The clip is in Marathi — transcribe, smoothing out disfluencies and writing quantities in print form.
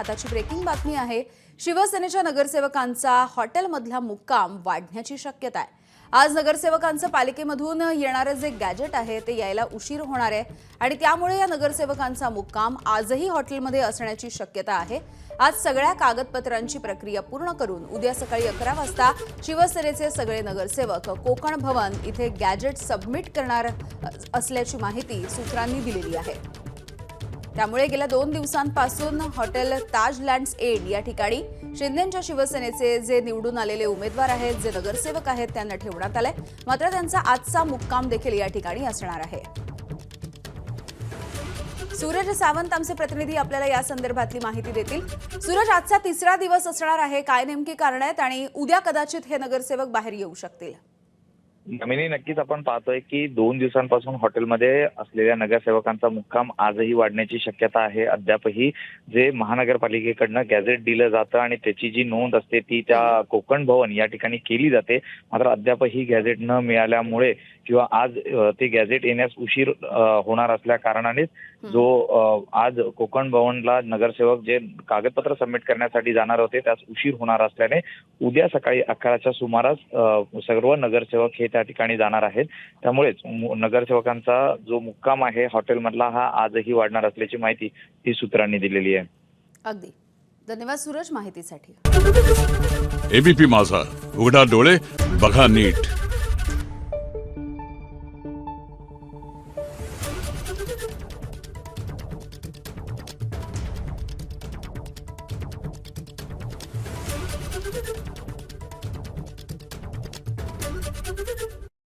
आताची ब्रेकिंग बातमी आहे। शिवसेनेच्या नगरसेवकांचा हॉटेलमधला मुक्काम वाढण्याची शक्यता आहे। आज नगरसेवकांचं पालिकेमधून येणारे जे गॅजेट आहे ते यायला उशीर होणार आहे आणि त्यामुळे या नगरसेवकांचा मुक्काम आजही हॉटेलमध्ये असण्याची शक्यता आहे। आज सगळ्या कागदपत्रांची प्रक्रिया पूर्ण करून उद्या सकाळी 11 वाजता शिवसेनेचे सगळे नगरसेवक कोकण भवन इथे गॅजेट सबमिट करणार असल्याची माहिती सूत्रांनी दिलेली आहे। त्यामुळे गेल्या 2 दिवसांपासून हॉटेल ताज लँड्स एंड या ठिकाणी शिंदेंच्या शिवसेनेचे जे निवडून आलेले उमेदवार आहेत, जे नगरसेवक आहेत त्यांना ठेवण्यात आले। मात्र त्यांचा आजचा मुक्काम देखील या ठिकाणी असणार आहे। सूरज सावंत आमचे प्रतिनिधी आपल्याला या संदर्भातली माहिती देतील। सूरज, आजचा तिसरा दिवस असणार आहे, काय नेमकी कारण आहेत आणि उद्या कदाचित हे नगरसेवक बाहेर येऊ शकतील? नमिनी, नक्कीच आपण पाहतोय की 2 दिवसांपासून हॉटेलमध्ये असलेल्या नगरसेवकांचा मुक्काम आजही वाढण्याची शक्यता आहे। अद्यापही जे महानगरपालिकेकडनं गॅझेट दिलं जातं आणि त्याची जी नोंद असते ती त्या कोकण भवन या ठिकाणी केली जाते, मात्र अद्यापही गॅझेट न मिळाल्यामुळे किंवा आज ते गॅझेट येण्यास उशीर होणार असल्या कारणाने जो आज कोकण भवनला नगरसेवक जे कागदपत्र सबमिट करण्यासाठी जाणार होते त्यास उशीर होणार असल्याने उद्या सकाळी 11च्या सुमारास सर्व नगरसेवक हे त्या ठिकाणी जाणार आहेत। त्यामुळेच नगरसेवकांचा जो मुक्काम आहे हॉटेलमधला हा आजही वाढणार असल्याची माहिती ही सूत्रांनी दिलेली आहे। अगदी धन्यवाद सूरज माहितीसाठी। एबीपी माझा, उघडा डोळे बघा नीट।